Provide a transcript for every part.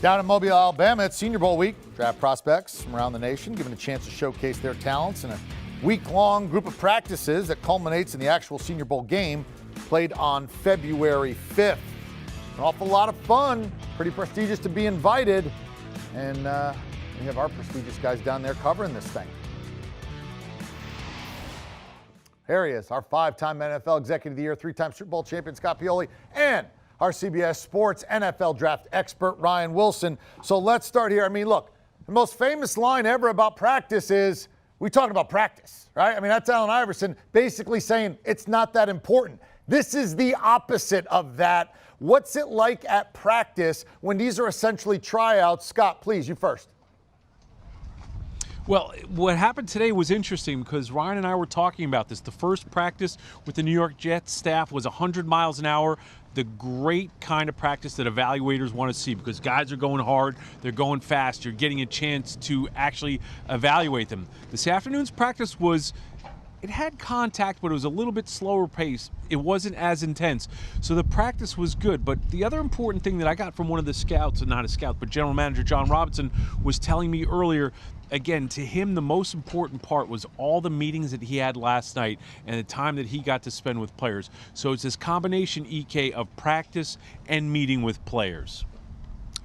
Down in Mobile, Alabama, it's Senior Bowl week. Draft prospects from around the nation given a chance to showcase their talents in a week-long group of practices that culminates in the actual Senior Bowl game played on February 5th. An awful lot of fun, pretty prestigious to be invited, and we have our prestigious guys down there covering this thing. Here he is, our five-time NFL Executive of the Year, three-time Super Bowl champion Scott Pioli, and our CBS Sports NFL draft expert, Ryan Wilson. So let's start here. I mean, look, the most famous line ever about practice is, we talk about practice, right? I mean, that's Allen Iverson basically saying it's not that important. This is the opposite of that. What's it like at practice when these are essentially tryouts? Scott, please, you first. Well, what happened today was interesting because Ryan and I were talking about this. The first practice with the New York Jets staff was 100 miles an hour. The great kind of practice that evaluators want to see because guys are going hard, they're going fast, you're getting a chance to actually evaluate them. This afternoon's practice it had contact, but it was a little bit slower pace. It wasn't as intense. So the practice was good. But the other important thing that I got from one of the scouts, not a scout, but general manager John Robinson, was telling me earlier, again, to him, the most important part was all the meetings that he had last night and the time that he got to spend with players. So it's this combination, EK, of practice and meeting with players.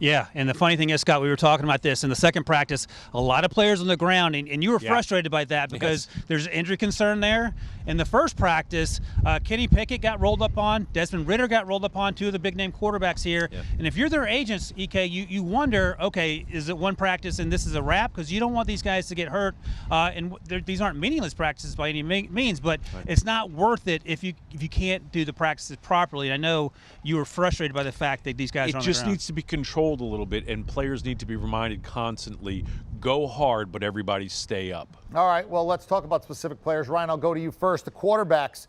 Yeah, and the funny thing is, Scott, we were talking about this in the second practice, a lot of players on the ground, and you were frustrated by that because there's injury concern there. In the first practice, Kenny Pickett got rolled up on, Desmond Ridder got rolled up on, two of the big-name quarterbacks here. Yeah. And if you're their agents, EK, you wonder, okay, is it one practice and this is a wrap? Because you don't want these guys to get hurt. And these aren't meaningless practices by any means, but it's not worth it if you can't do the practices properly. And I know you were frustrated by the fact that these guys are on the ground. It just needs to be controlled a little bit, and players need to be reminded constantly, go hard, but everybody stay up. All right, well, let's talk about specific players. Ryan, I'll go to you first. The quarterbacks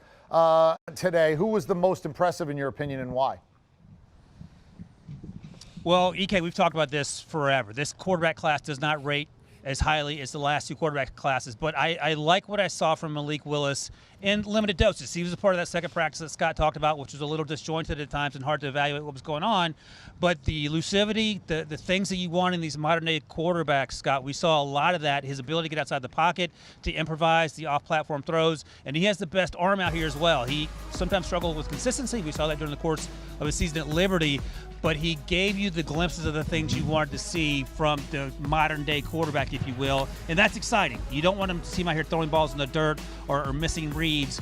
today, who was the most impressive in your opinion and why? Well, EK, we've talked about this forever. This quarterback class does not rate as highly as the last two quarterback classes, but I like what I saw from Malik Willis in limited doses. He was a part of that second practice that Scott talked about, which was a little disjointed at times and hard to evaluate what was going on. But the elusivity, the things that you want in these modern-day quarterbacks, Scott, we saw a lot of that. His ability to get outside the pocket, to improvise, the off-platform throws, and he has the best arm out here as well. He sometimes struggled with consistency. We saw that during the course of his season at Liberty. But he gave you the glimpses of the things you wanted to see from the modern-day quarterback, if you will, and that's exciting. You don't want him to see him out here throwing balls in the dirt or missing reads.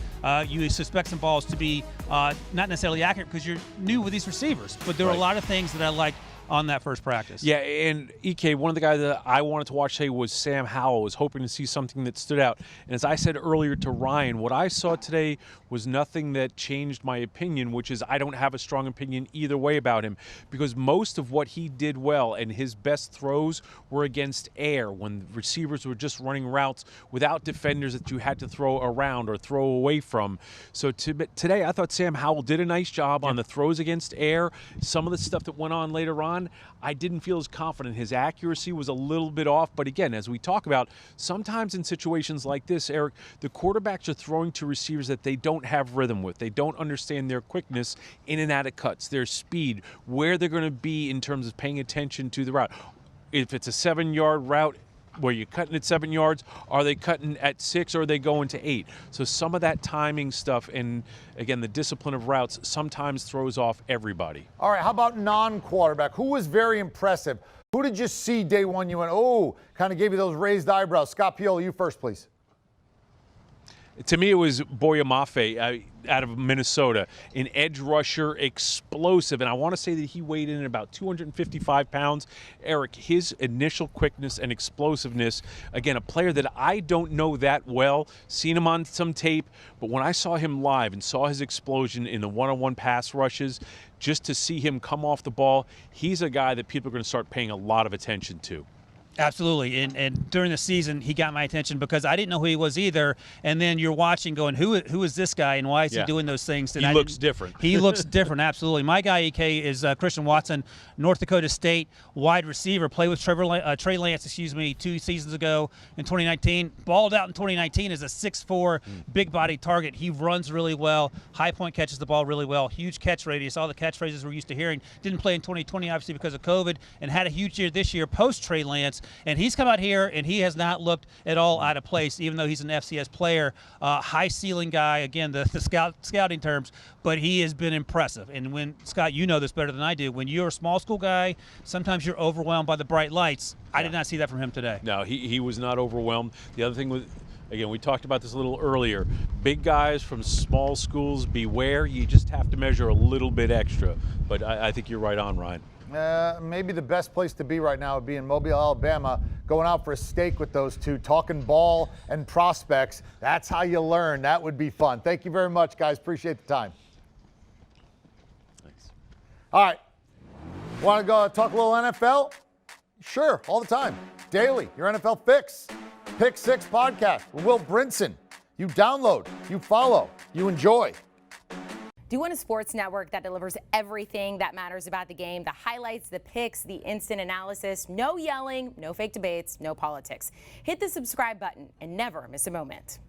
You suspect some balls to be not necessarily accurate because you're new with these receivers. But there were a lot of things that I liked on that first practice. Yeah, and EK, one of the guys that I wanted to watch today was Sam Howell. I was hoping to see something that stood out. And as I said earlier to Ryan, what I saw today was nothing that changed my opinion, which is I don't have a strong opinion either way about him because most of what he did well and his best throws were against air when receivers were just running routes without defenders that you had to throw around or throw away from. So today I thought Sam Howell did a nice job on the throws against air. Some of the stuff that went on later on, I didn't feel as confident. His accuracy was a little bit off. But again, as we talk about, sometimes in situations like this, Eric, the quarterbacks are throwing to receivers that they don't have rhythm with. They don't understand their quickness in and out of cuts, their speed, where they're going to be in terms of paying attention to the route. If it's a 7-yard route, where you're cutting at 7 yards, are they cutting at 6 or are they going to 8? So some of that timing stuff and, again, the discipline of routes sometimes throws off everybody. All right, how about non-quarterback? Who was very impressive? Who did you see day one you went, oh, kind of gave you those raised eyebrows? Scott Pioli, you first, please. To me, it was Boya Mafe out of Minnesota, an edge rusher, explosive, and I want to say that he weighed in at about 255 pounds. Eric, his initial quickness and explosiveness, again, a player that I don't know that well, seen him on some tape, but when I saw him live and saw his explosion in the one-on-one pass rushes, just to see him come off the ball, he's a guy that people are going to start paying a lot of attention to. Absolutely, and during the season, he got my attention because I didn't know who he was either. And then you're watching, going, who is this guy, and why is he doing those things? And he looks different. He looks different, absolutely. My guy, EK, is Christian Watson, North Dakota State wide receiver. Played with Trey Lance, 2 seasons ago in 2019. Balled out in 2019 as a 6'4", big body target. He runs really well. High point catches the ball really well. Huge catch radius. All the catchphrases we're used to hearing. Didn't play in 2020, obviously, because of COVID, and had a huge year this year post Trey Lance. And he's come out here, and he has not looked at all out of place, even though he's an FCS player. High ceiling guy, again, the scouting terms, but he has been impressive. And when, Scott, you know this better than I do, when you're a small school guy, sometimes you're overwhelmed by the bright lights. I did not see that from him today. No, he was not overwhelmed. The other thing was, again, we talked about this a little earlier. Big guys from small schools, beware. You just have to measure a little bit extra. But I think you're right on, Ryan. Maybe the best place to be right now would be in Mobile, Alabama, going out for a steak with those two, talking ball and prospects. That's how you learn. That would be fun. Thank you very much, guys. Appreciate the time. Thanks. All right. Want to go talk a little NFL? Sure, all the time. Daily, your NFL fix. Pick Six podcast with Will Brinson. You download, you follow, you enjoy. Do you want a sports network that delivers everything that matters about the game? The highlights, the picks, the instant analysis, no yelling, no fake debates, no politics. Hit the subscribe button and never miss a moment.